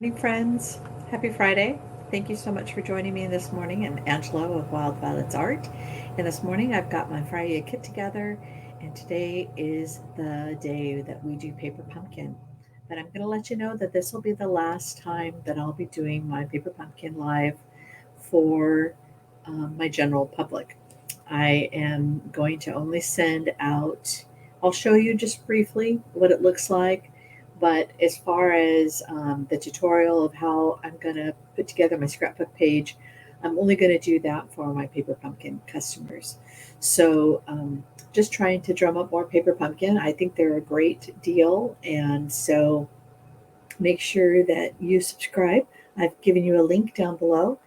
Morning, friends. Happy Friday. Thank you so much for joining me this morning. I'm Angela with Wild Violets Art. And this morning I've got my Fri-Yay kit together. And today is the day that we do paper pumpkin. But I'm going to let you know that this will be the last time that I'll be doing my paper pumpkin live for my general public. I am going to only send out, I'll show you just briefly what it looks like. But as far as the tutorial of how I'm going to put together my scrapbook page, I'm only going to do that for my paper pumpkin customers. So just trying to drum up more paper pumpkin. I think they're a great deal. And so make sure that you subscribe. I've given you a link down below.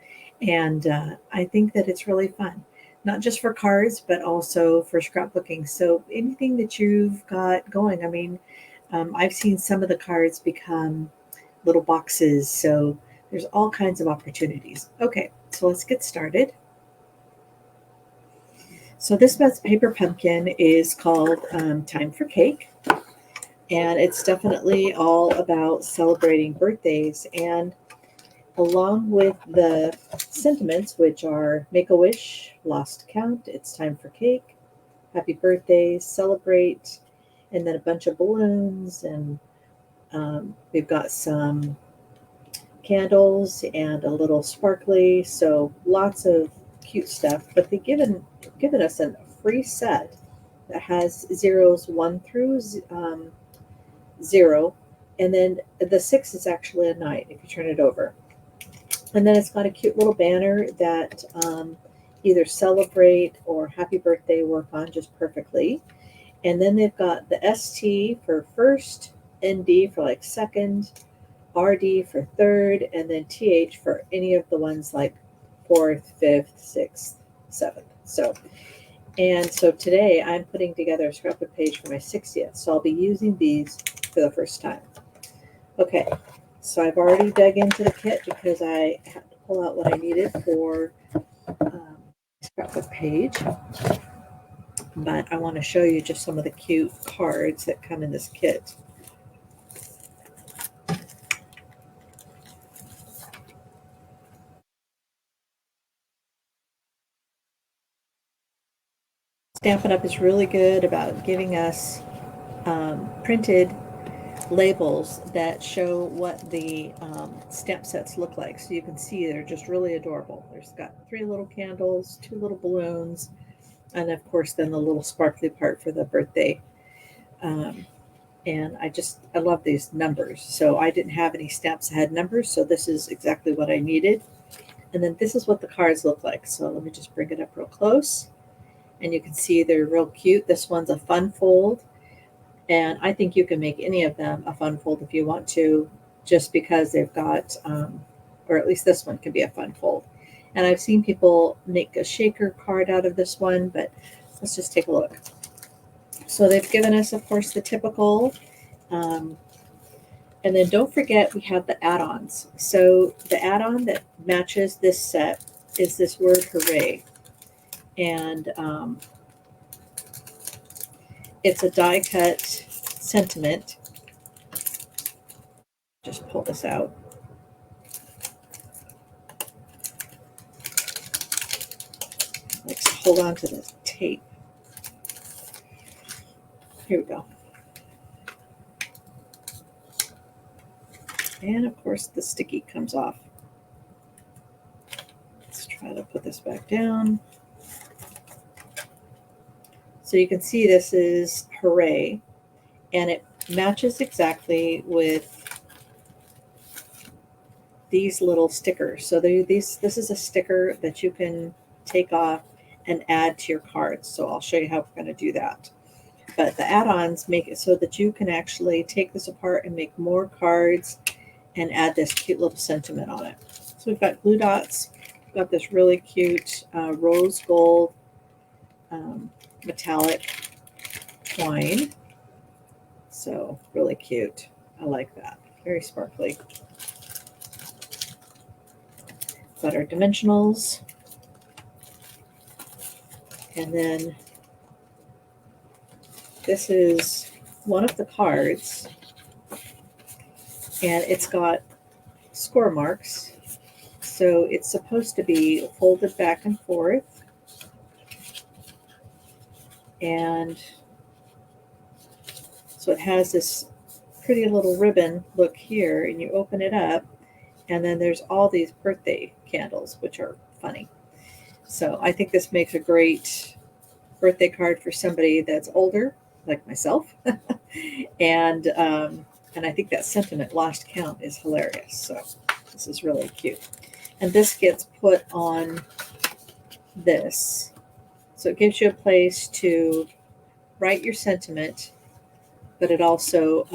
And I think that it's really fun, not just for cards, but also for scrapbooking. So anything that you've got going, I mean, I've seen some of the cards become little boxes. So there's all kinds of opportunities. Okay, so let's get started. So this month's paper pumpkin is called Time for Cake. And it's definitely all about celebrating birthdays. And along with the sentiments, which are make a wish, lost count, it's time for cake, happy birthday, celebrate, and then a bunch of balloons. And we've got some candles and a little sparkly. So lots of cute stuff. But they've given us a free set that has zeros 1 through 0. And then the 6 is actually a 9 if you turn it over. And then it's got a cute little banner that either celebrate or happy birthday work on just perfectly. And then they've got the ST for first, ND for like second, RD for third, and then TH for any of the ones like fourth, fifth, sixth, seventh. So today I'm putting together a scrapbook page for my 60th. So I'll be using these for the first time. Okay, so I've already dug into the kit because I had to pull out what I needed for scrapbook page. But I want to show you just some of the cute cards that come in this kit. Stampin' Up! Is really good about giving us printed labels that show what the stamp sets look like. So you can see they're just really adorable. There's got 3 little candles, 2 little balloons, and of course then the little sparkly part for the birthday. And I love these numbers. So I didn't have any stamps that had numbers, so this is exactly what I needed. And then this is what the cards look like. So let me just bring it up real close. And you can see they're real cute. This one's a fun fold. And I think you can make any of them a fun fold if you want to, just because they've got, or at least this one can be a fun fold. And I've seen people make a shaker card out of this one, but let's just take a look. So they've given us, of course, the typical. And then don't forget we have the add-ons. So the add-on that matches this set is this word hooray. And it's a die cut sentiment. Just pull this out. Let's hold on to the tape. Here we go. And of course the sticky comes off. Let's try to put this back down. So you can see this is hooray, and it matches exactly with these little stickers. So this is a sticker that you can take off and add to your cards. So I'll show you how we're going to do that. But the add-ons make it so that you can actually take this apart and make more cards and add this cute little sentiment on it. So we've got glue dots. We've got this really cute rose gold metallic twine. So really cute. I like that. Very sparkly. Got our dimensionals. And then this is one of the cards. And it's got score marks. So it's supposed to be folded back and forth. And so it has this pretty little ribbon look here, and you open it up, and then there's all these birthday candles, which are funny. So I think this makes a great birthday card for somebody that's older, like myself. And I think that sentiment lost count is hilarious. So this is really cute. And this gets put on this. So it gives you a place to write your sentiment, but it also,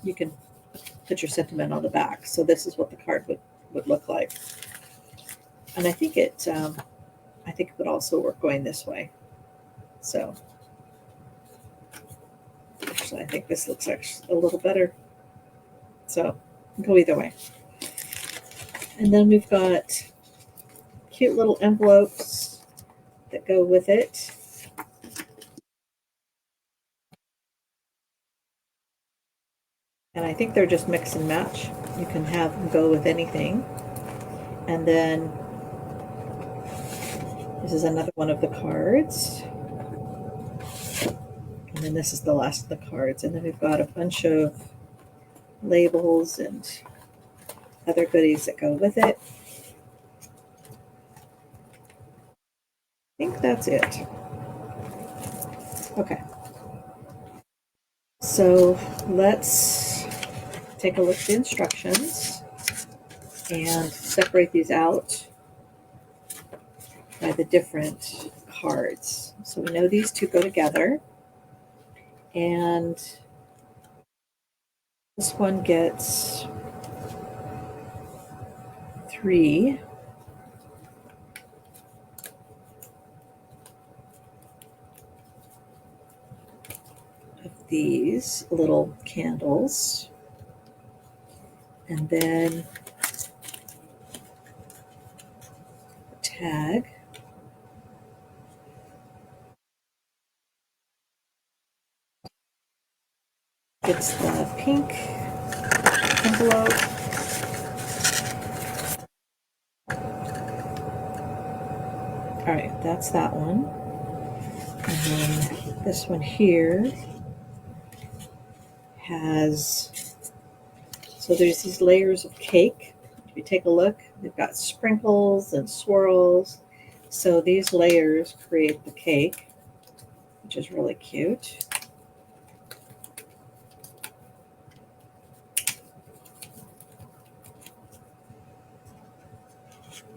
you can put your sentiment on the back. So this is what the card would look like. And I think it would also work going this way. So actually, I think this looks actually a little better. So go either way. And then we've got cute little envelopes that go with it. And I think they're just mix and match. You can have them go with anything. And then this is another one of the cards. And then this is the last of the cards. And then we've got a bunch of labels and other goodies that go with it. I think that's it. Okay. So let's take a look at the instructions and separate these out by the different cards. So we know these two go together. And this one gets 3. Of these little candles. And then a tag. It's the pink envelope. All right, that's that one. And then this one here has, so there's these layers of cake. If you take a look, they've got sprinkles and swirls. So these layers create the cake, which is really cute.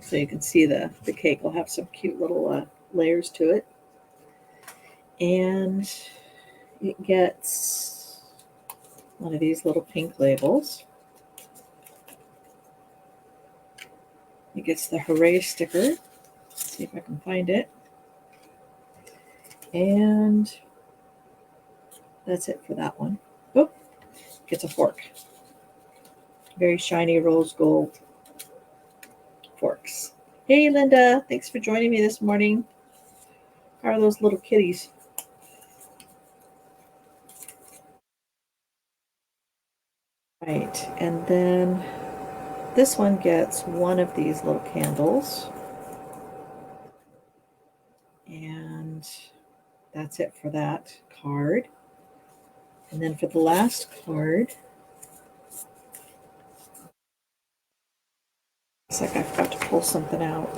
So you can see the cake will have some cute little layers to it. And it gets one of these little pink labels. It gets the Hooray sticker. Let's see if I can find it. And that's it for that one. Oh, gets a fork. Very shiny rose gold forks. Hey, Linda. Thanks for joining me this morning. How are those little kitties? Right, and then this one gets one of these little candles. And that's it for that card. And then for the last card, it's like I forgot to pull something out.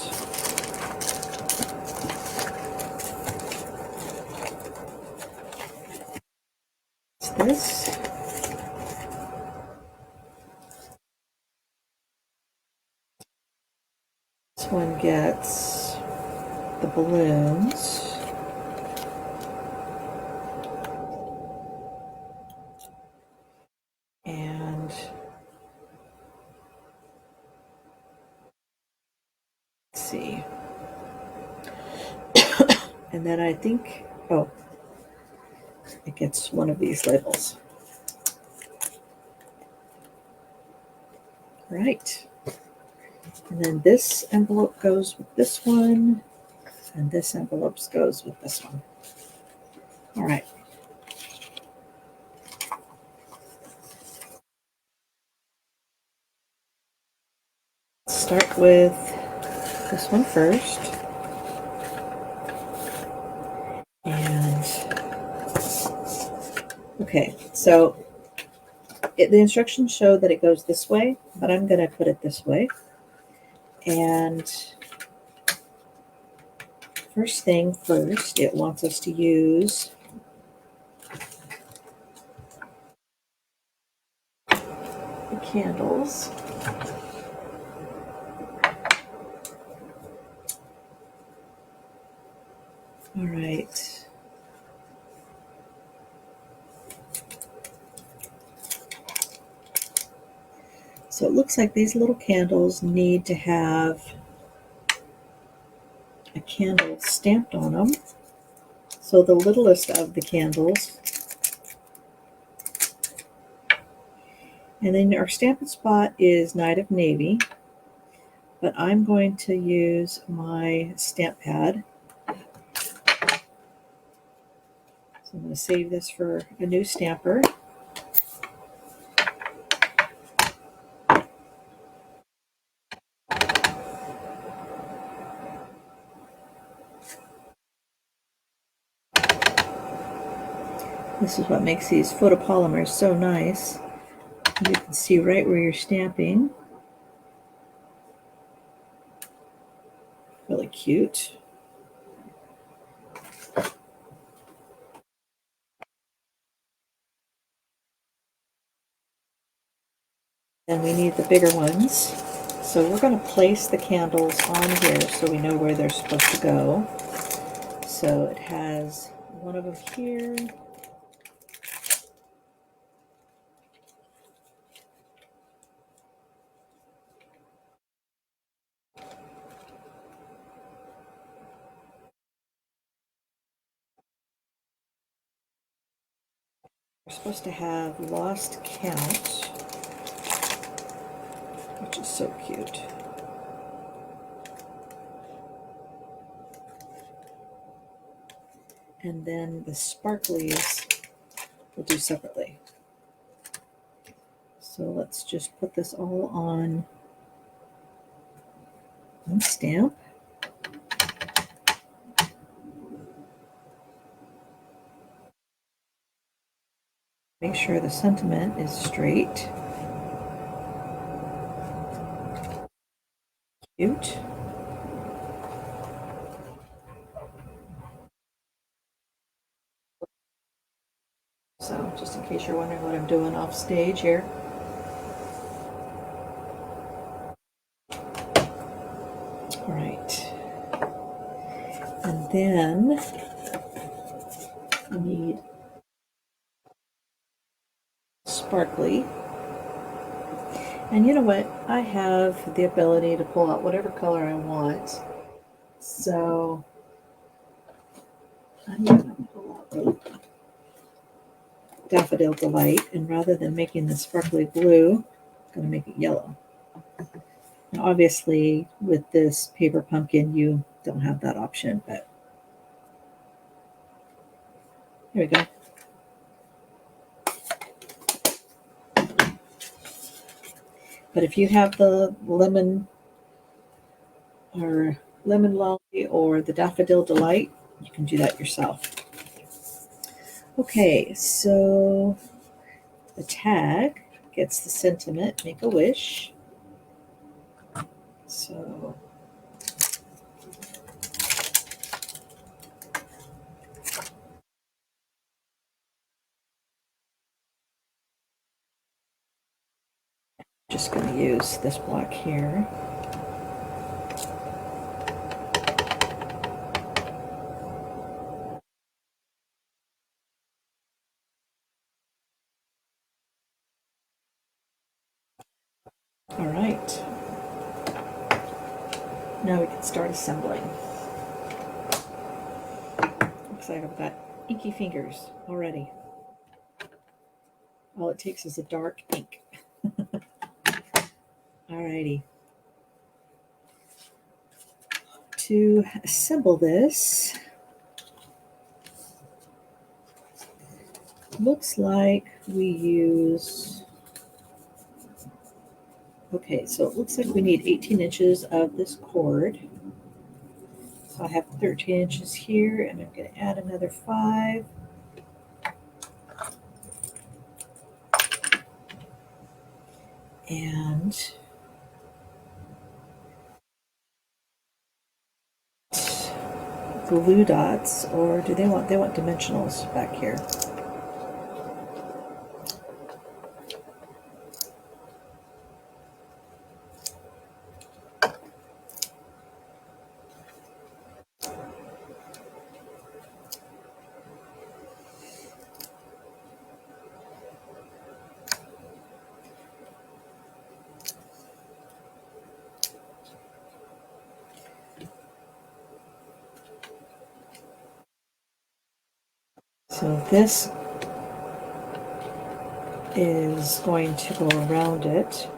It's this. This one gets the balloons. And let's see. And then I think, oh, it gets one of these labels. Right. And then this envelope goes with this one, and this envelope goes with this one. All right. start with this one first. And okay, so the instructions show that it goes this way, but I'm going to put it this way. And first thing first, it wants us to use the candles. All right. So it looks like these little candles need to have a candle stamped on them. So the littlest of the candles. And then our stamping spot is Night of Navy. But I'm going to use my stamp pad. So I'm going to save this for a new stamper. This is what makes these photopolymers so nice. You can see right where you're stamping. Really cute. And we need the bigger ones. So we're going to place the candles on here so we know where they're supposed to go. So it has one of them here. We're supposed to have Lost Count, which is so cute. And then the sparklies we'll do separately. So let's just put this all on one stamp. Make sure the sentiment is straight. Cute. So just in case you're wondering what I'm doing off stage here. All right. And then we need sparkly. And you know what? I have the ability to pull out whatever color I want. So I'm going to pull out the Daffodil Delight, and rather than making the sparkly blue, I'm going to make it yellow. Now, obviously, with this paper pumpkin, you don't have that option, but here we go. But if you have the lemon lolly or the Daffodil Delight, you can do that yourself. Okay, so the tag gets the sentiment, make a wish. So just going to use this block here. All right. Now we can start assembling. Looks like I've got inky fingers already. All it takes is a dark ink. Alrighty. To assemble this, looks like we use Okay, so it looks like we need 18 inches of this cord. So I have 13 inches here, and I'm going to add another 5. And glue dots, or do they want dimensionals back here? So this is going to go around it.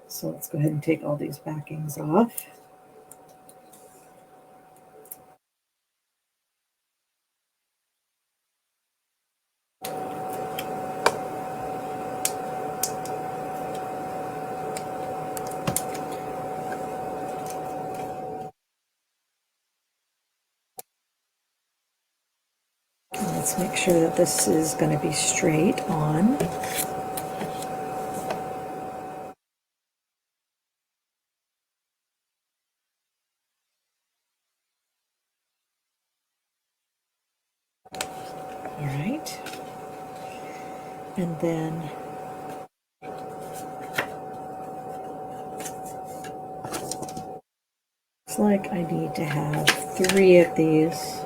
So let's go ahead and take all these backings off. And let's make sure that this is going to be straight on. All right. And then it's like I need to have 3 of these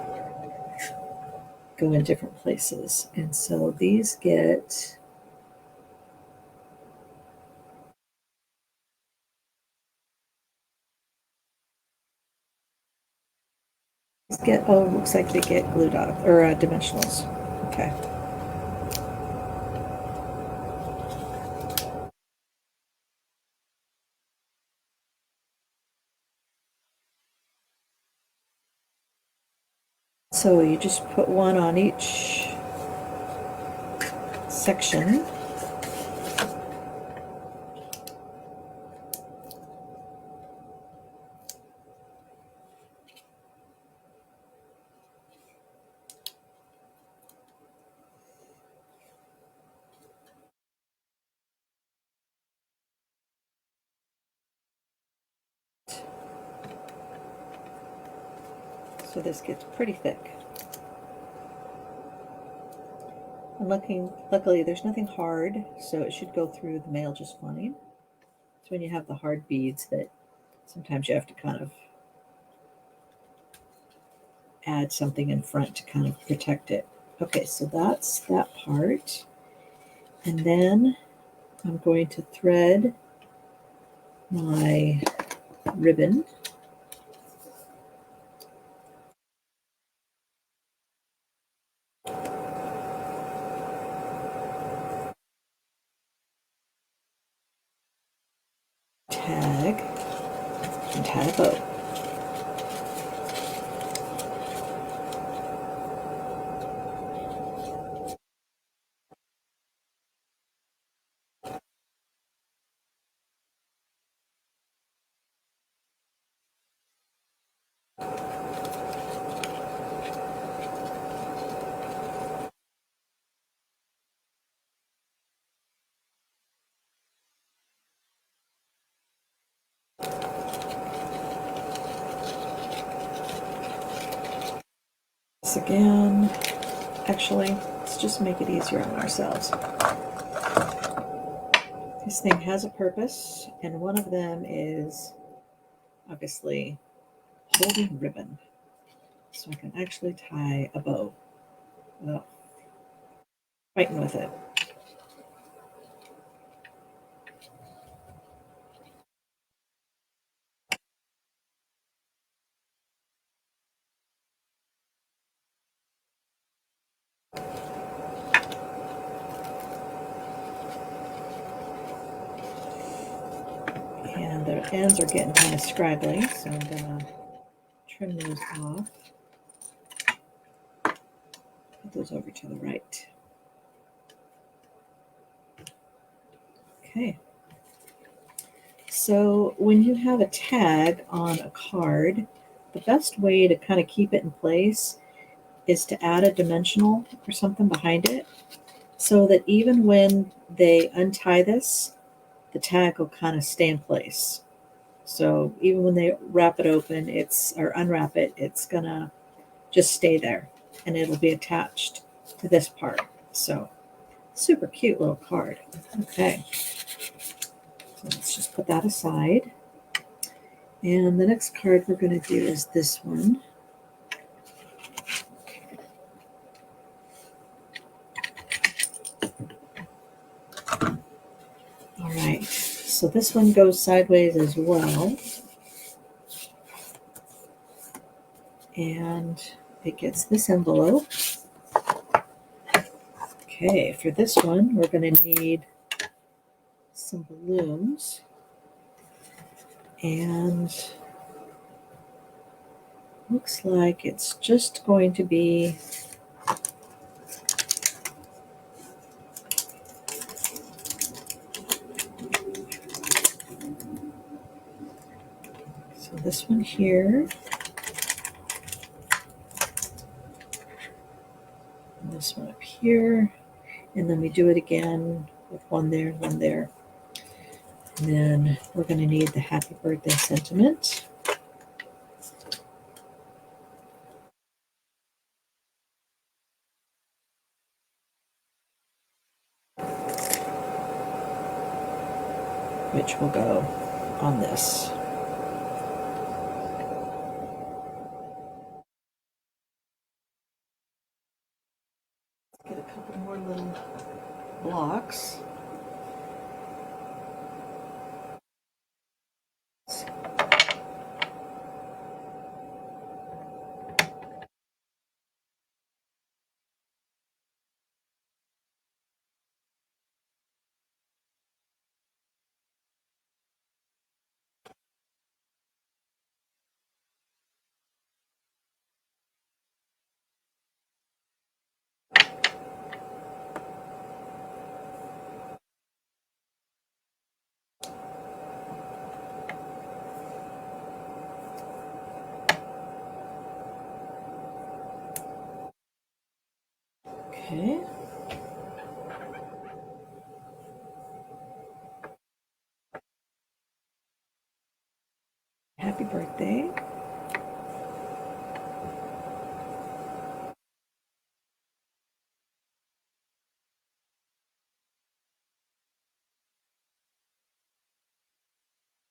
go in different places. And so these get oh, looks like they get glue dot or dimensionals. Okay. So you just put one on each section. So this gets pretty thick. And luckily there's nothing hard, so it should go through the mail just fine. It's when you have the hard beads that sometimes you have to kind of add something in front to kind of protect it. Okay, so that's that part. And then I'm going to thread my ribbon. Tag and tie a bow. This again. Actually, let's just make it easier on ourselves. This thing has a purpose, and one of them is obviously holding ribbon. So I can actually tie a bow without fighting with it. And the ends are getting kind of scraggly, so I'm going to trim those off. Put those over to the right. Okay. So when you have a tag on a card, the best way to kind of keep it in place is to add a dimensional or something behind it so that even when they untie this, the tag will kind of stay in place. So even when they wrap it open, or unwrap it, it's gonna just stay there and it'll be attached to this part. So super cute little card. Okay, so let's just put that aside. And the next card we're going to do is this one. All right, so this one goes sideways as well. And it gets this envelope. Okay, for this one, we're going to need some balloons. And looks like it's just going to be so this one here, and this one up here, and then we do it again with one there and one there. And then we're going to need the happy birthday sentiment. Which will go on this. Let's get a couple more little blocks. Okay. Happy birthday.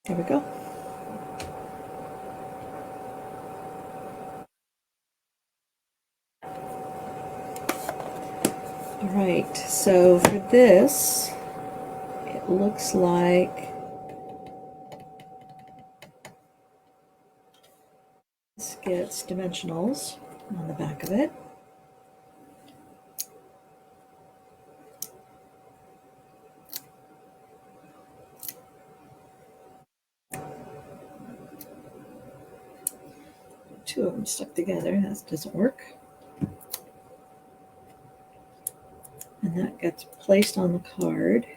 There we go. All right, so for this, it looks like this gets dimensionals on the back of it. Two of them stuck together, that doesn't work. And that gets placed on the card.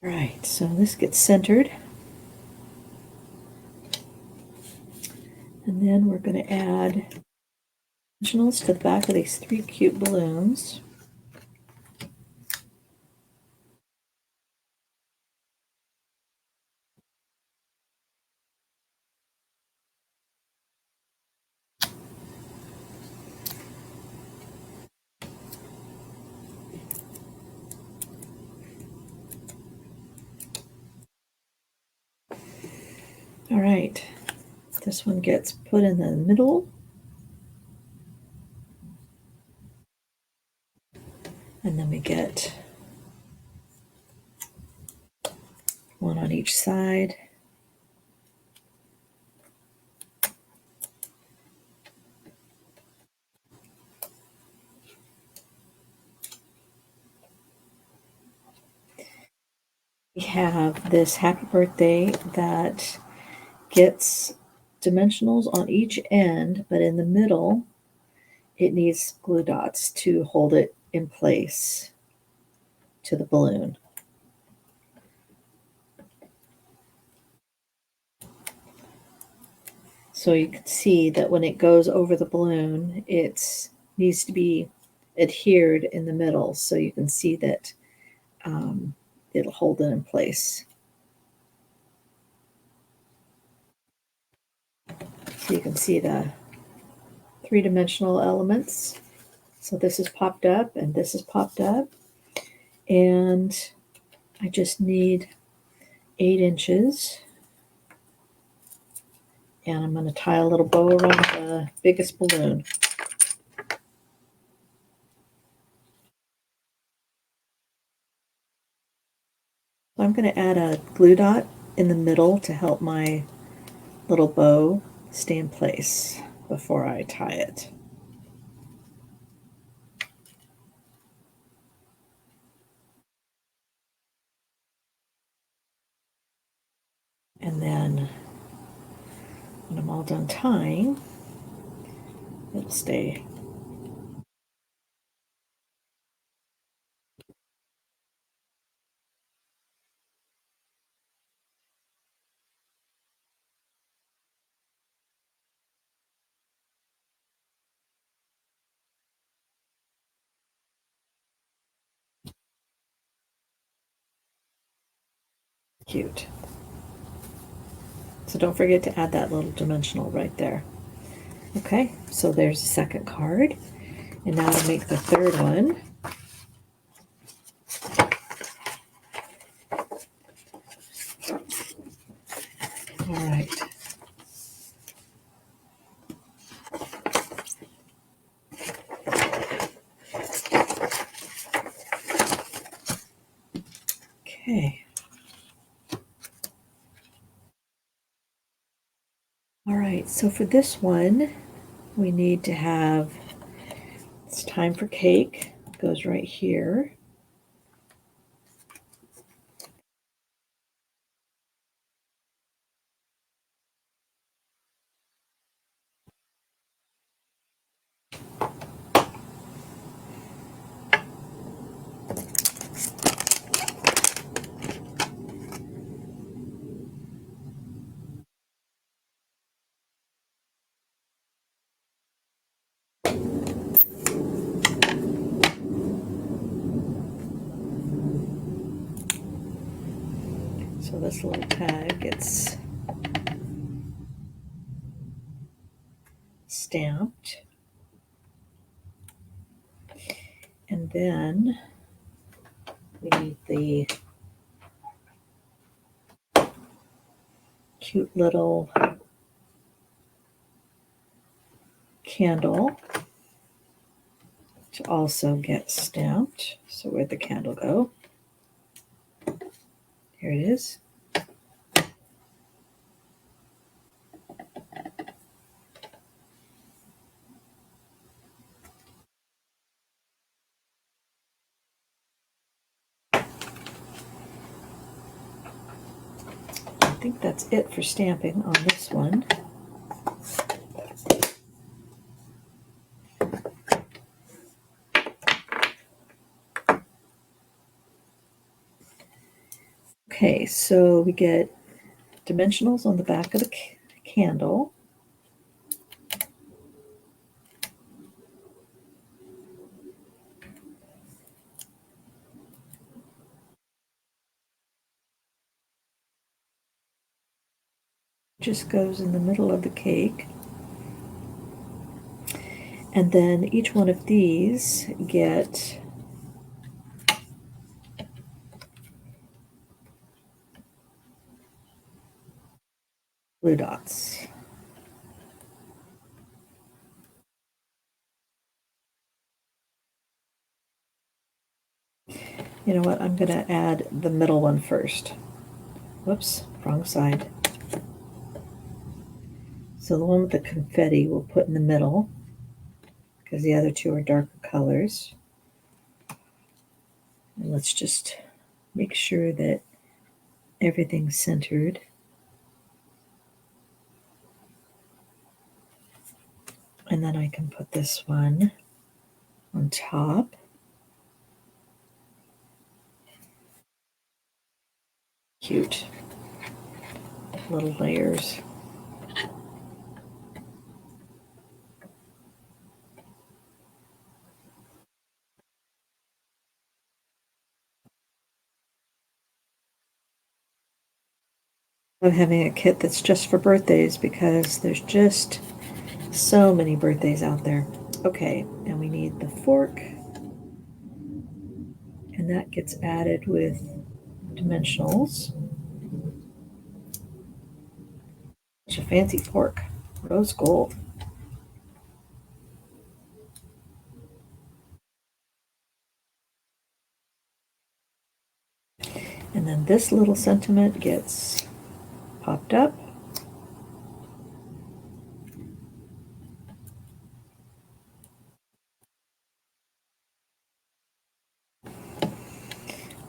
All right, so this gets centered. And then we're going to add dimensionals to the back of these three cute balloons. All right, this one gets put in the middle. And then we get one on each side. We have this happy birthday that gets dimensionals on each end, but in the middle, it needs glue dots to hold it in place to the balloon. So you can see that when it goes over the balloon, it needs to be adhered in the middle, so you can see that it'll hold it in place. So you can see the three-dimensional elements. So this is popped up and this is popped up. And I just need 8 inches. And I'm going to tie a little bow around the biggest balloon. So I'm going to add a glue dot in the middle to help my little bow stay in place before I tie it. And then when I'm all done tying, it'll stay. Cute. So don't forget to add that little dimensional right there. Okay, so there's the second card. And now to make the third one. All right. Okay. All right, so for this one, we need to have, it's time for cake. It goes right here. So this little tag gets stamped. And then we need the cute little candle to also get stamped. So where'd the candle go? Here it is. I think that's it for stamping on this one. Okay, so we get dimensionals on the back of the candle. Just goes in the middle of the cake. And then each one of these get glue dots. You know what? I'm going to add the middle one first. Whoops, wrong side. So the one with the confetti we'll put in the middle because the other two are darker colors. And let's just make sure that everything's centered. And then I can put this one on top. Cute little layers. I'm having a kit that's just for birthdays because there's just so many birthdays out there. Okay, and we need the fork, and that gets added with dimensionals. It's a fancy fork, rose gold. And then this little sentiment gets popped up.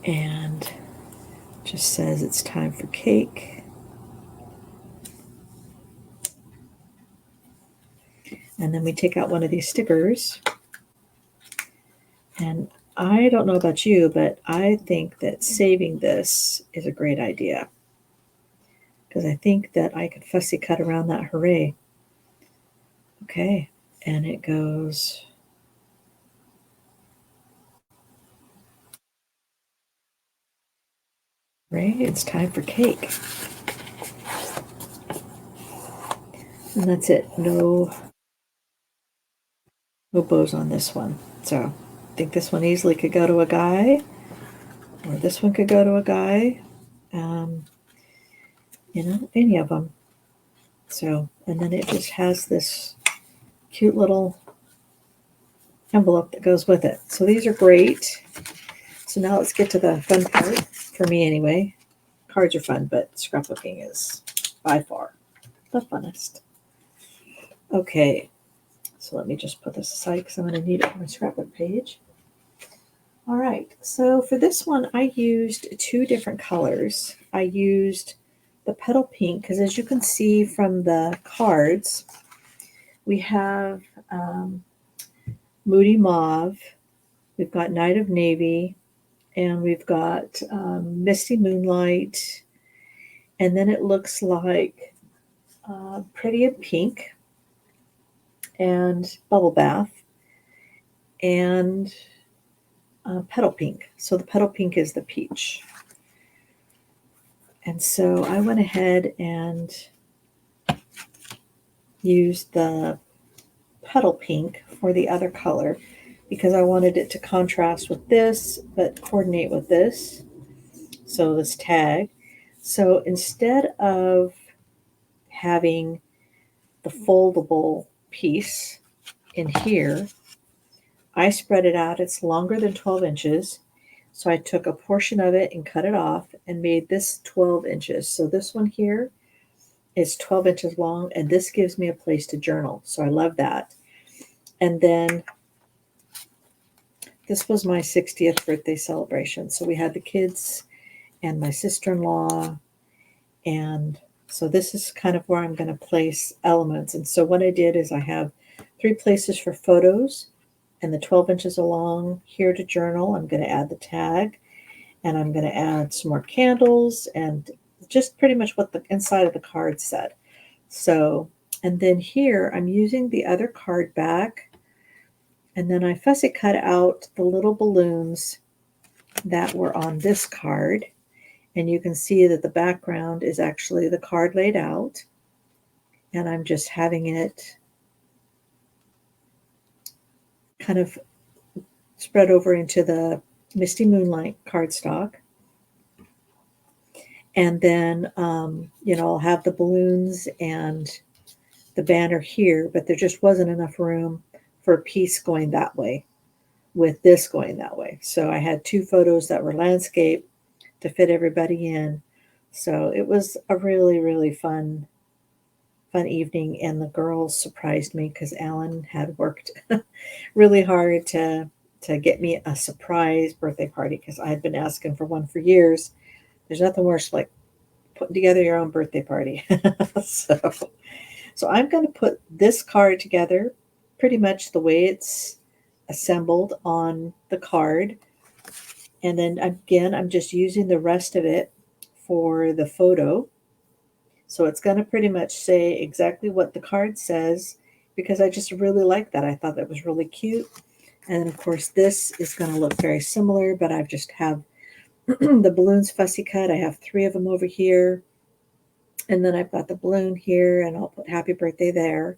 And just says it's time for cake. And then we take out one of these stickers. And I don't know about you, but I think that saving this is a great idea. Because I think that I could fussy cut around that hooray. Okay, and it goes right. It's time for cake, and that's it. No bows on this one. So I think this one easily could go to a guy, or this one could go to a guy. Any of them. So, and then it just has this cute little envelope that goes with it. So these are great. So now let's get to the fun part, for me anyway. Cards are fun, but scrapbooking is by far the funnest. Okay, so let me just put this aside because I'm going to need it for my scrapbook page. All right, so for this one, I used two different colors. I used the petal pink because, as you can see from the cards, we have Moody Mauve, we've got Night of Navy, and we've got Misty Moonlight, and then it looks like Pretty in Pink and Bubble Bath and Petal Pink. So the Petal Pink is the peach. And so I went ahead and used the Petal Pink for the other color because I wanted it to contrast with this, but coordinate with this. So this tag. So instead of having the foldable piece in here, I spread it out. It's longer than 12 inches. So I took a portion of it and cut it off and made this 12 inches. So this one here is 12 inches long, and this gives me a place to journal. So I love that. And then this was my 60th birthday celebration. So we had the kids and my sister-in-law. And so this is kind of where I'm going to place elements. And so what I did is I have 3 places for photos and the 12 inches along here to journal. I'm going to add the tag, and I'm going to add some more candles and just pretty much what the inside of the card said. So, and then here I'm using the other card back, and then I fussy cut out the little balloons that were on this card. And you can see that the background is actually the card laid out. And I'm just having it kind of spread over into the Misty Moonlight cardstock. And then, I'll have the balloons and the banner here, but there just wasn't enough room for a piece going that way with this going that way. So I had 2 photos that were landscape to fit everybody in. So it was a really, really fun evening, and the girls surprised me because Alan had worked really hard to get me a surprise birthday party because I had been asking for one for years. There's nothing worse like putting together your own birthday party. So I'm going to put this card together pretty much the way it's assembled on the card. And then again, I'm just using the rest of it for the photo. So it's going to pretty much say exactly what the card says because I just really like that. I thought that was really cute. And of course, this is going to look very similar, but I just have the balloons fussy cut. I have 3 of them over here. And then I've got the balloon here, and I'll put happy birthday there.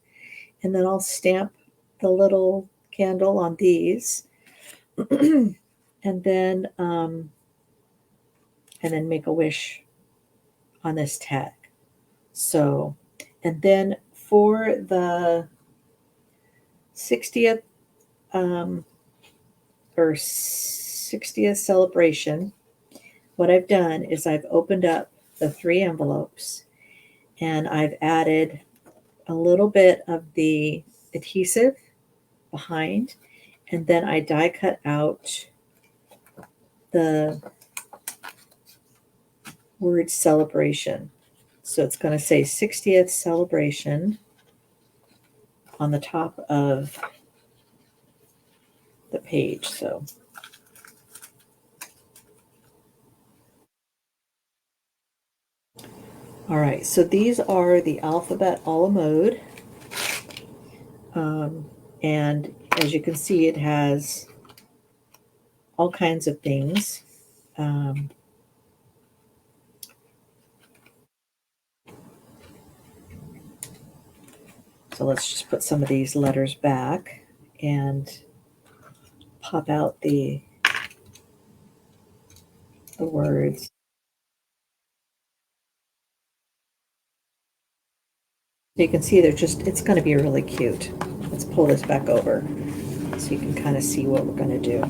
And then I'll stamp the little candle on these. and then make a wish on this tag. So, and then for the 60th or 60th celebration, what I've done is I've opened up the 3 envelopes and I've added a little bit of the adhesive behind, and then I die cut out the word celebration. So it's going to say 60th celebration on the top of the page. So all right, so these are the alphabet a la mode. And as you can see, it has all kinds of things. So let's just put some of these letters back and pop out the words. So you can see they're just, it's going to be really cute. Let's pull this back over so you can kind of see what we're going to do.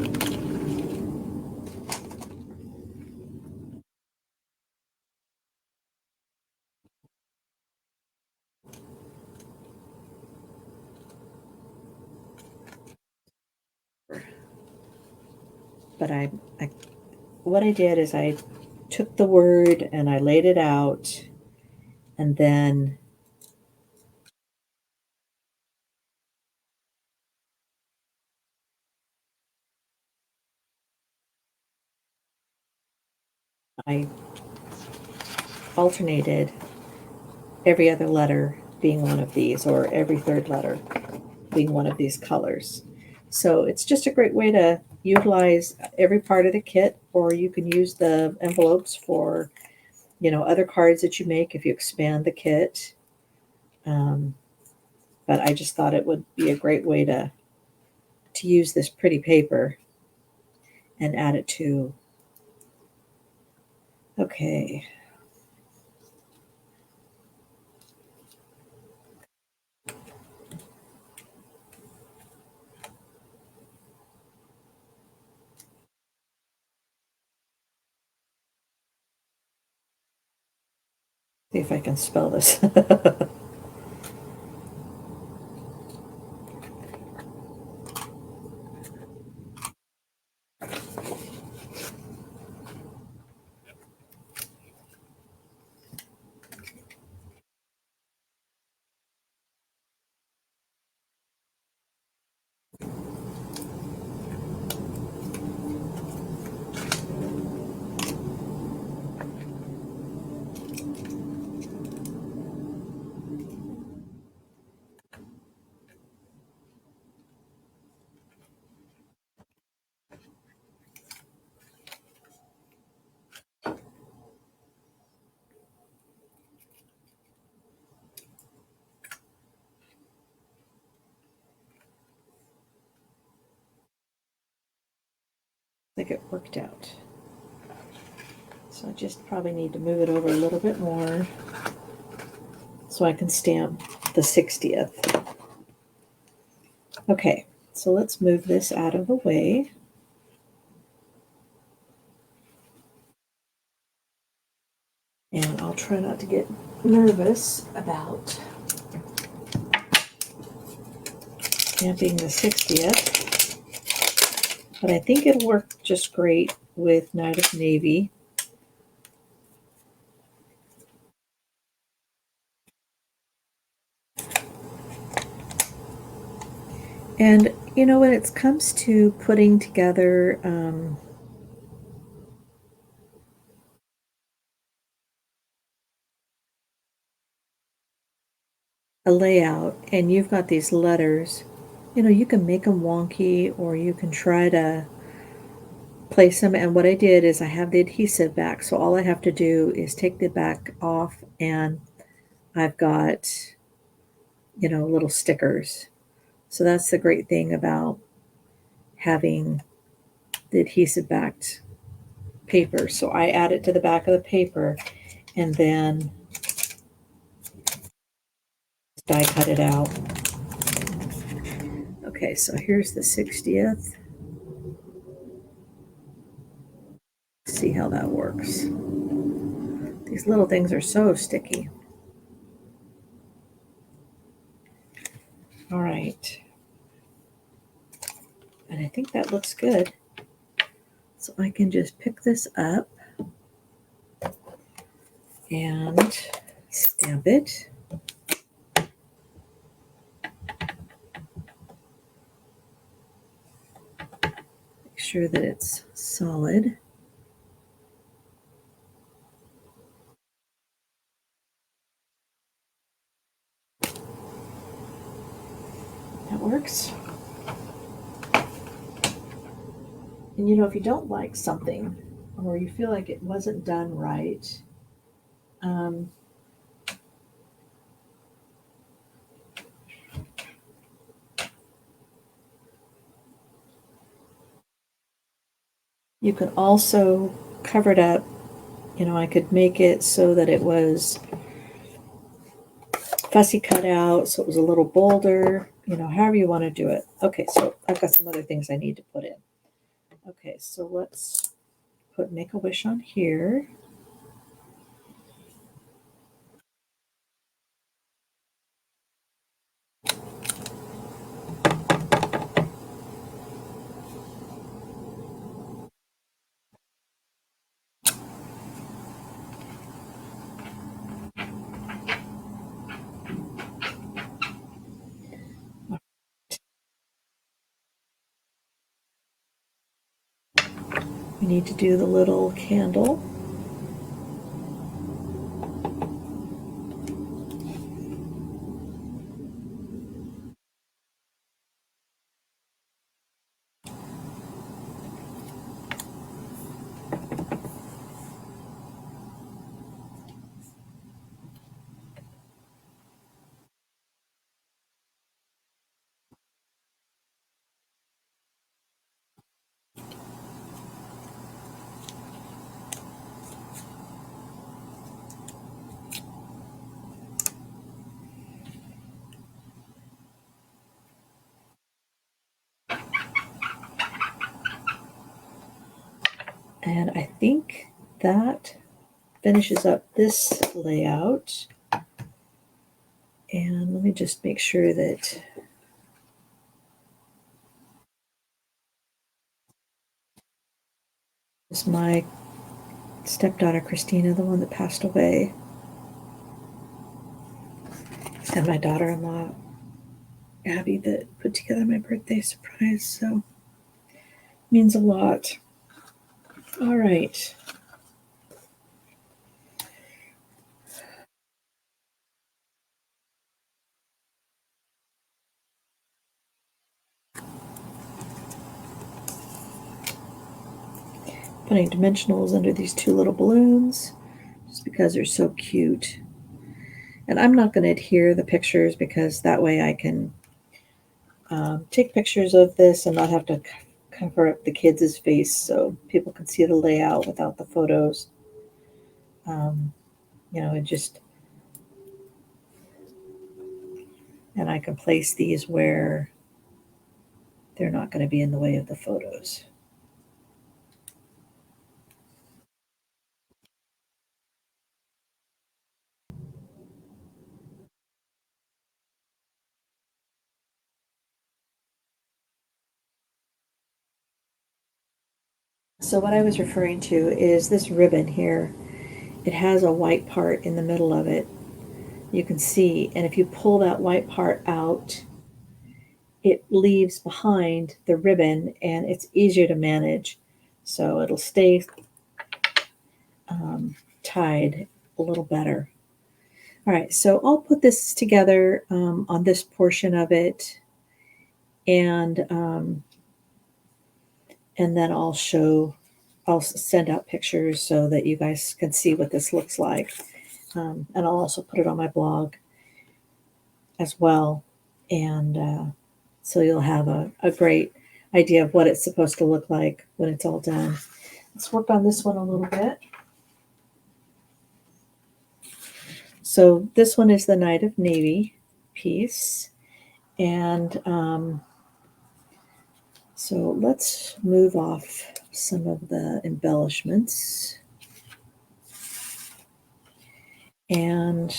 But what I did is I took the word and I laid it out, and then I alternated every other letter being one of these, or every third letter being one of these colors. So it's just a great way to utilize every part of the kit, or you can use the envelopes for, other cards that you make if you expand the kit. But I just thought it would be a great way to use this pretty paper and add it to. Okay. See if I can spell this. I think it worked out. So I just probably need to move it over a little bit more so I can stamp the 60th. Okay, so let's move this out of the way. And I'll try not to get nervous about stamping the 60th. But I think it'll work just great with Night of Navy. And you know, when it comes to putting together a layout and you've got these letters, you know, you can make them wonky or you can try to place them. And what I did is I have the adhesive back, so all I have to do is take the back off and I've got, you know, little stickers. So that's the great thing about having the adhesive backed paper. So I add it to the back of the paper and then die cut it out. Okay, so here's the 60th. See how that works. These little things are so sticky. All right. And I think that looks good. So I can just pick this up and stamp it. Make sure that it's solid. That works. And you know, if you don't like something or you feel like it wasn't done right, um, you could also cover it up. You know, I could make it so that it was fussy cut out, so it was a little bolder, you know, however you want to do it. Okay, so I've got some other things I need to put in. Okay, so let's put Make a Wish on here. We need to do the little candle. And I think that finishes up this layout. And let me just make sure that it's my stepdaughter Christina, the one that passed away, and my daughter-in-law Abby that put together my birthday surprise. So it means a lot. All right. Putting dimensionals under these two little balloons just because they're so cute. And I'm not going to adhere the pictures because that way I can take pictures of this and not have to cover up the kids' face so people can see the layout without the photos. You know, it just, and I can place these where they're not going to be in the way of the photos. So what I was referring to is this ribbon here. It has a white part in the middle of it. You can see, and if you pull that white part out, it leaves behind the ribbon and it's easier to manage. So it'll stay tied a little better. All right, so I'll put this together on this portion of it, and then I'll send out pictures so that you guys can see what this looks like, and I'll also put it on my blog as well, and so you'll have a great idea of what it's supposed to look like when it's all done. Let's work on this one a little bit. So this one is the Night of Navy piece, and so let's move off some of the embellishments. And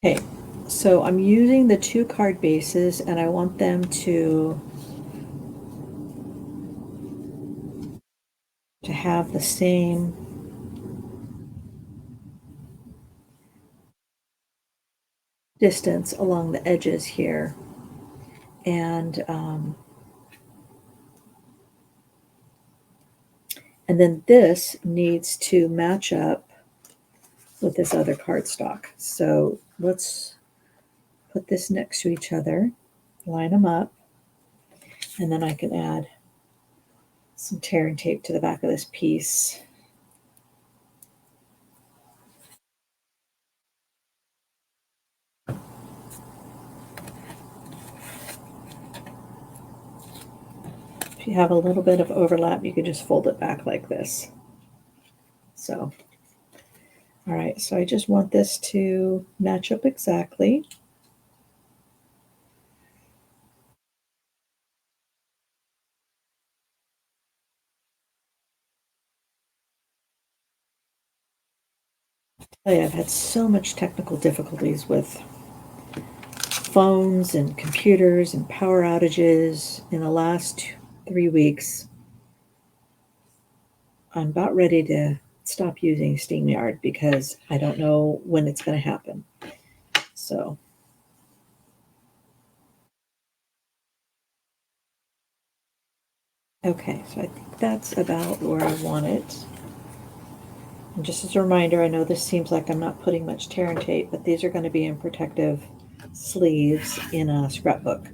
okay, so I'm using the 2 card bases and I want them to have the same distance along the edges here. And then this needs to match up with this other cardstock. So let's put this next to each other, line them up, and then I can add some tear and tape to the back of this piece. If you have a little bit of overlap, you can just fold it back like this. So, all right, so I just want this to match up exactly. I've had so much technical difficulties with phones and computers and power outages in the last 3 weeks. I'm about ready to stop using SteamYard because I don't know when it's going to happen. So, okay, so I think that's about where I want it. And just as a reminder, I know this seems like I'm not putting much tear and tape, but these are going to be in protective sleeves in a scrapbook.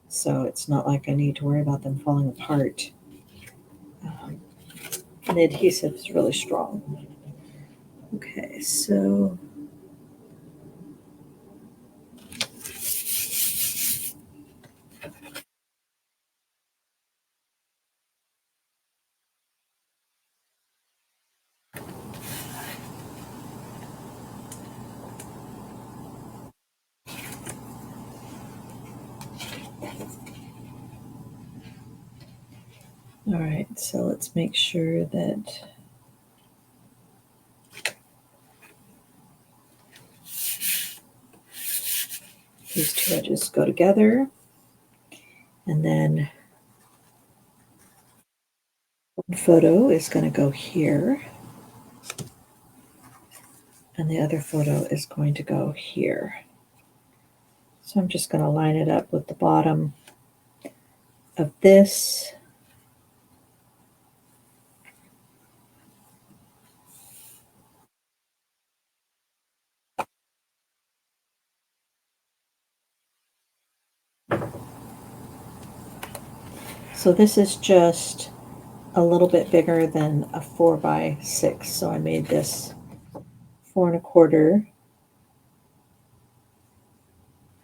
So it's not like I need to worry about them falling apart. And the adhesive is really strong. Okay, so all right, so let's make sure that these 2 edges go together. And then one photo is going to go here. And the other photo is going to go here. So I'm just going to line it up with the bottom of this. So this is just a little bit bigger than a 4x6. So I made this 4 1/4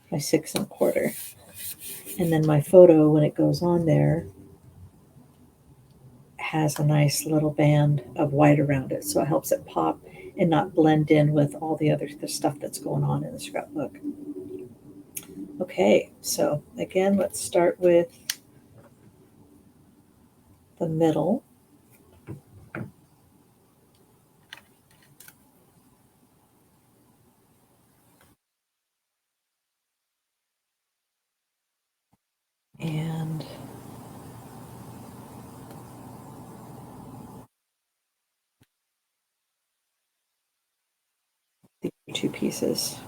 by 6 1/4. And then my photo, when it goes on there, has a nice little band of white around it. So it helps it pop and not blend in with all the stuff that's going on in the scrapbook. Okay, so again, let's start with the middle. And the 2 pieces.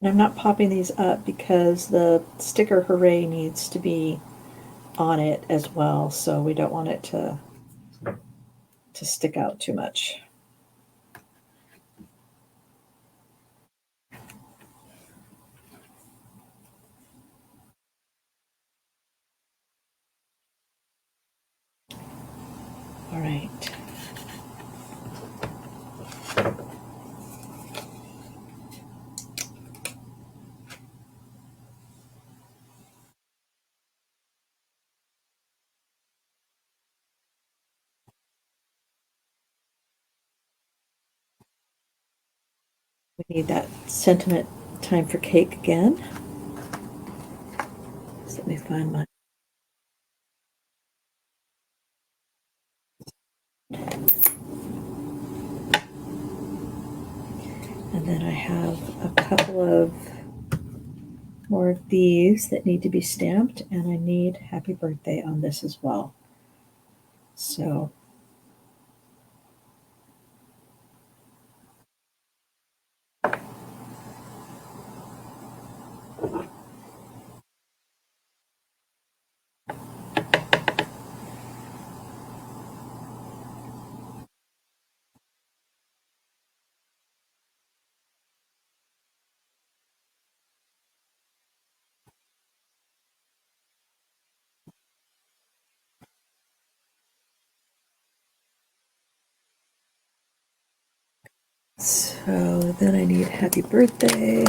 And I'm not popping these up because the sticker Hooray needs to be on it as well, so we don't want it to stick out too much. All right. We need that sentiment time for cake again. So let me find my. And then I have a couple of more of these that need to be stamped, and I need happy birthday on this as well. So then I need happy birthday.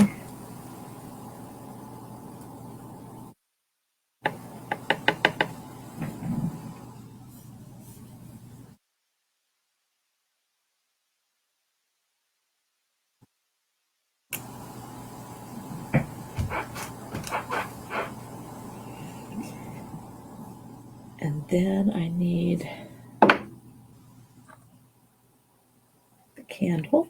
And then I need the candle.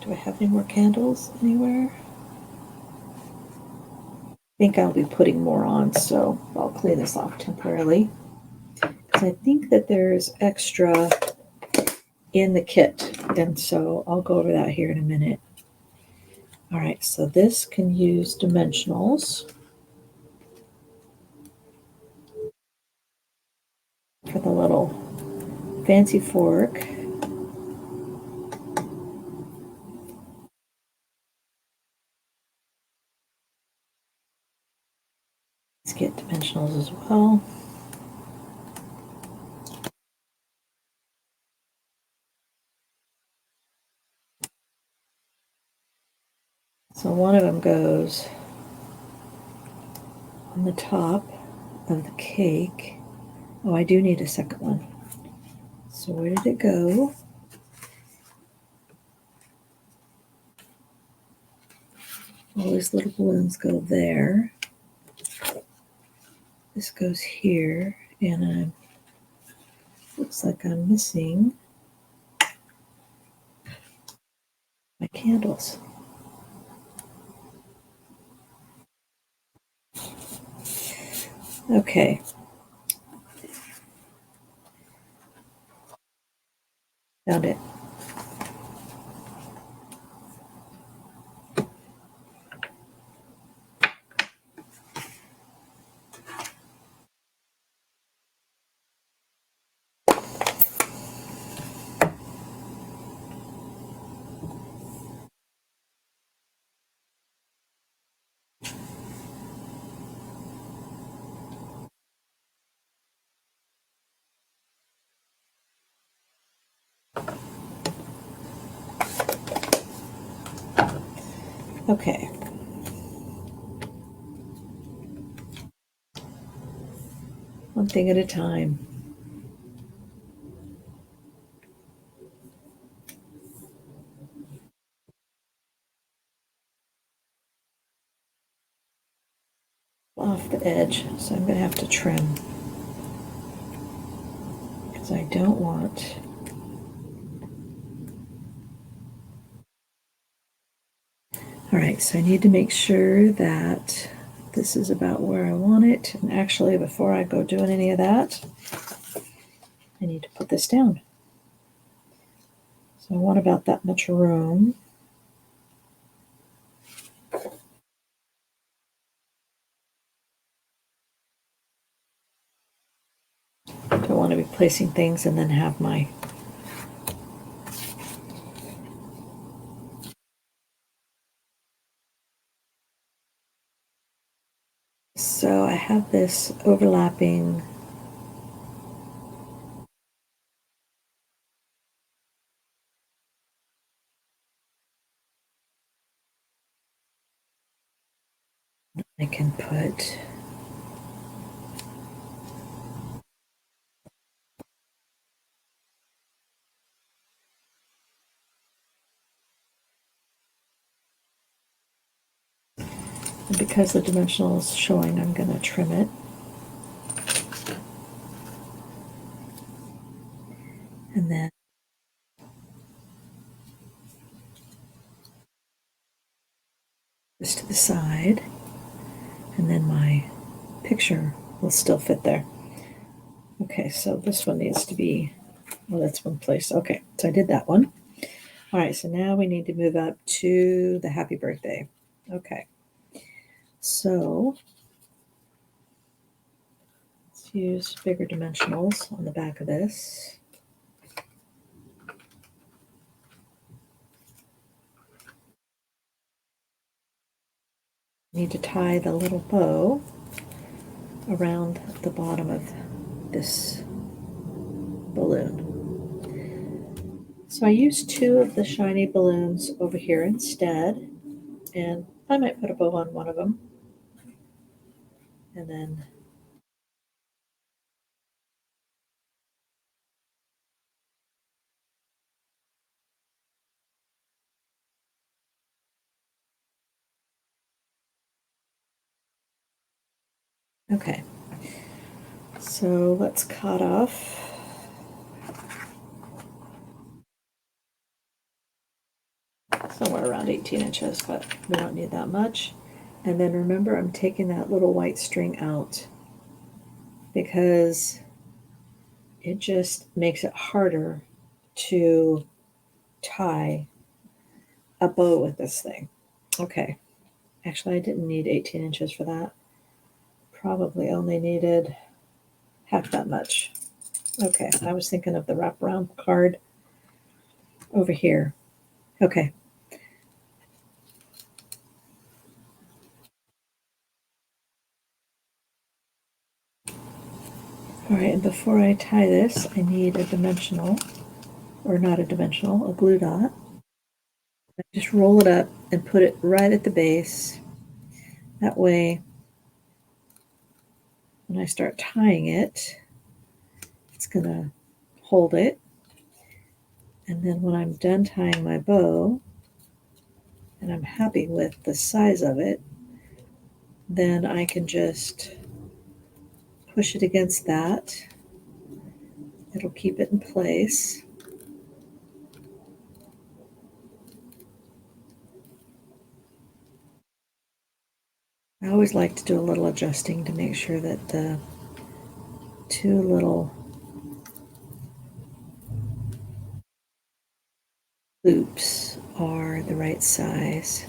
Do I have any more candles anywhere? I think I'll be putting more on, so I'll clean this off temporarily. Because I think that there's extra in the kit, and so I'll go over that here in a minute. All right, so this can use dimensionals for the little fancy fork. Let's get dimensionals as well. So one of them goes on the top of the cake. Oh, I do need a second one. So where did it go? All these little balloons go there. This goes here, and looks like I'm missing my candles. Okay. Found it. Okay. One thing at a time. Off the edge, so I'm going to have to trim because I don't want all right, so I need to make sure that this is about where I want it, and actually before I go doing any of that I need to put this down. So I want about that much room. Don't want to be placing things and then have my so I have this overlapping I can put because the dimensional is showing, I'm going to trim it. And then this to the side, and then my picture will still fit there. Okay, so this one needs to be, well, that's one place. Okay, so I did that one. All right, so now we need to move up to the happy birthday. Okay, so let's use bigger dimensionals on the back of this. Need to tie the little bow around the bottom of this balloon. So I used 2 of the shiny balloons over here instead, and I might put a bow on one of them. And then okay, so let's cut off somewhere around 18 inches, but we don't need that much. And then remember, I'm taking that little white string out because it just makes it harder to tie a bow with this thing. Okay, actually I didn't need 18 inches for that. Probably only needed half that much. Okay, I was thinking of the wraparound card over here. Okay. All right, and before I tie this, I need a dimensional, or not a dimensional, a glue dot. I just roll it up and put it right at the base. That way, when I start tying it, it's going to hold it. And then when I'm done tying my bow, and I'm happy with the size of it, then I can just push it against that. It'll keep it in place. I always like to do a little adjusting to make sure that the 2 little loops are the right size.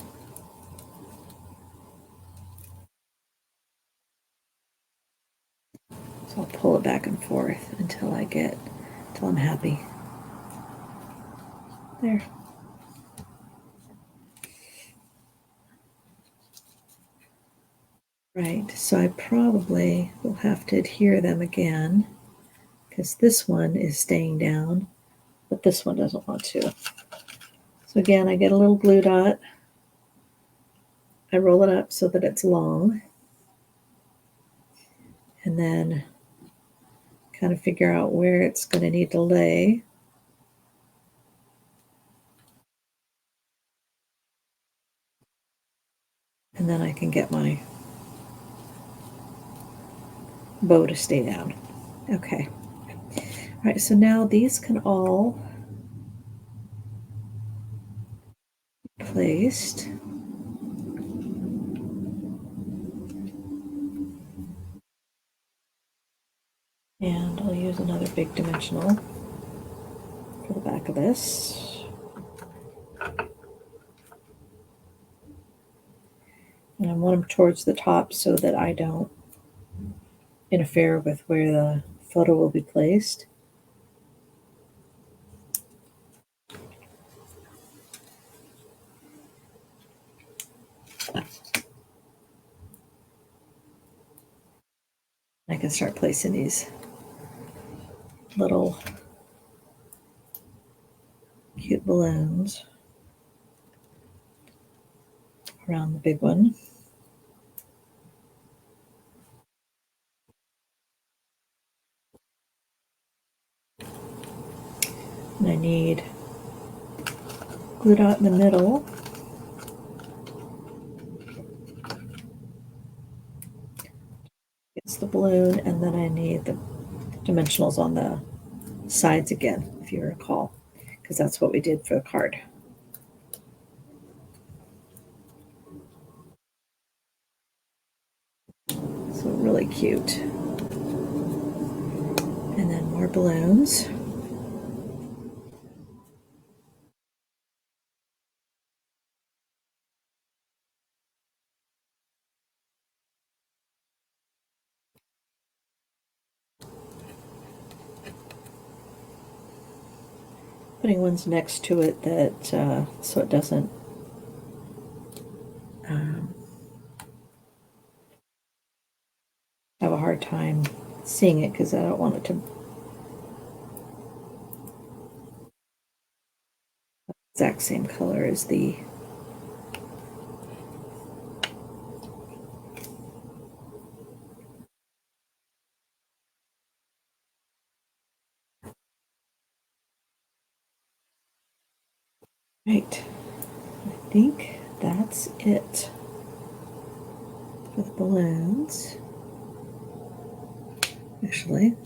So I'll pull it back and forth until I'm happy. There. Right, so I probably will have to adhere them again because this one is staying down, but this one doesn't want to. So again, I get a little glue dot. I roll it up so that it's long. And then kind of figure out where it's going to need to lay. And then I can get my bow to stay down. Okay. All right, so now these can all be placed. And I'll use another big dimensional for the back of this. And I want them towards the top so that I don't interfere with where the photo will be placed. I can start placing these little cute balloons around the big one. And I need glue dot in the middle. It's the balloon, and then I need the dimensionals on the sides again, if you recall, because that's what we did for the card. So really cute. And then more balloons. Putting ones next to it that so it doesn't have a hard time seeing it, because I don't want it to exact same color as the right. I think that's it for the balloons. Actually,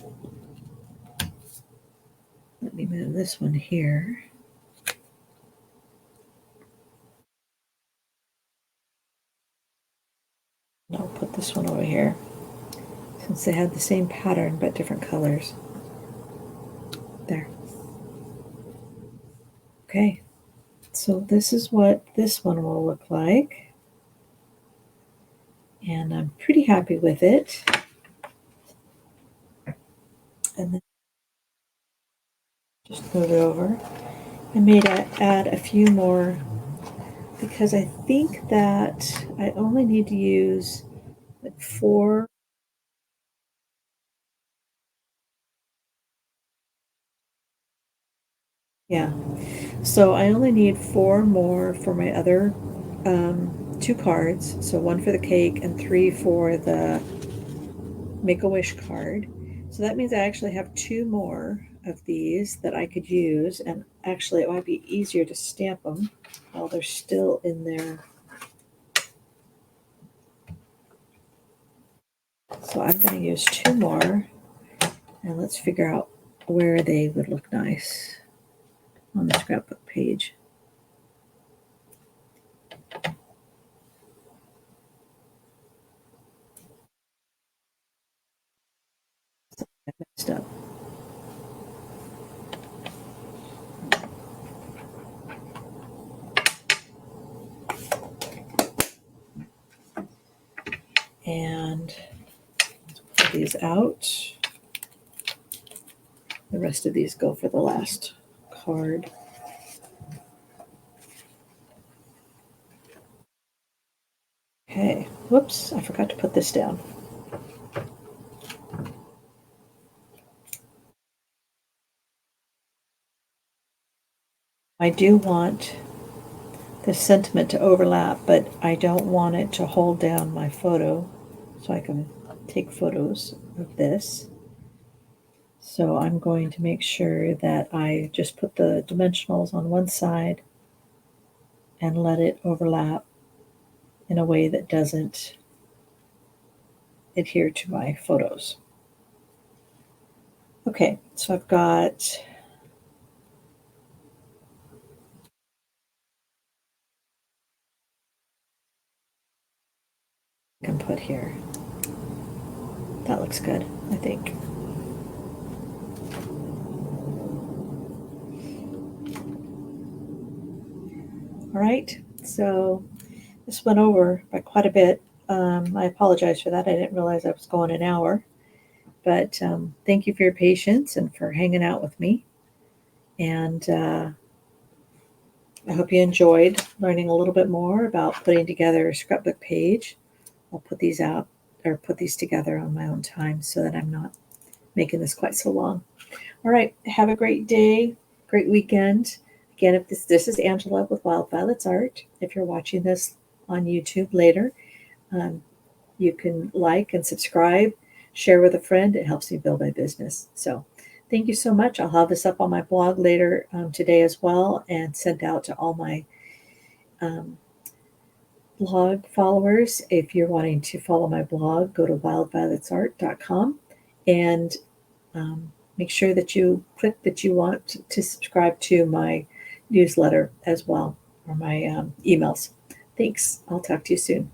let me move this one here. And I'll put this one over here, since they had the same pattern but different colors. There. Okay, so this is what this one will look like. And I'm pretty happy with it. And then just move it over. I may add a few more, because I think that I only need to use like 4. Yeah, so I only need 4 more for my other 2 cards. So 1 for the cake and 3 for the Make-A-Wish card. So that means I actually have 2 more of these that I could use, and actually it might be easier to stamp them while they're still in there. So I'm going to use 2 more, and let's figure out where they would look nice on the scrapbook page. I messed up. And pull these out. The rest of these go for the last card. Okay, whoops, I forgot to put this down. I do want the sentiment to overlap, but I don't want it to hold down my photo, so I can take photos of this. So I'm going to make sure that I just put the dimensionals on one side and let it overlap in a way that doesn't adhere to my photos. Okay, so I've got I can put here. That looks good, I think. All right, so this went over by quite a bit. I apologize for that. I didn't realize I was going an hour, but thank you for your patience and for hanging out with me. And I hope you enjoyed learning a little bit more about putting together a scrapbook page. I'll put these out or put these together on my own time so that I'm not making this quite so long. All right, have a great day, great weekend. Again, if this is Angela with Wild Violets Art. If you're watching this on YouTube later, um, you can like and subscribe, share with a friend. It helps me build my business. So thank you so much. I'll have this up on my blog later today as well and sent out to all my um, blog followers. If you're wanting to follow my blog, go to wildvioletsart.com and make sure that you click that you want to subscribe to my newsletter as well, or my emails. Thanks. I'll talk to you soon.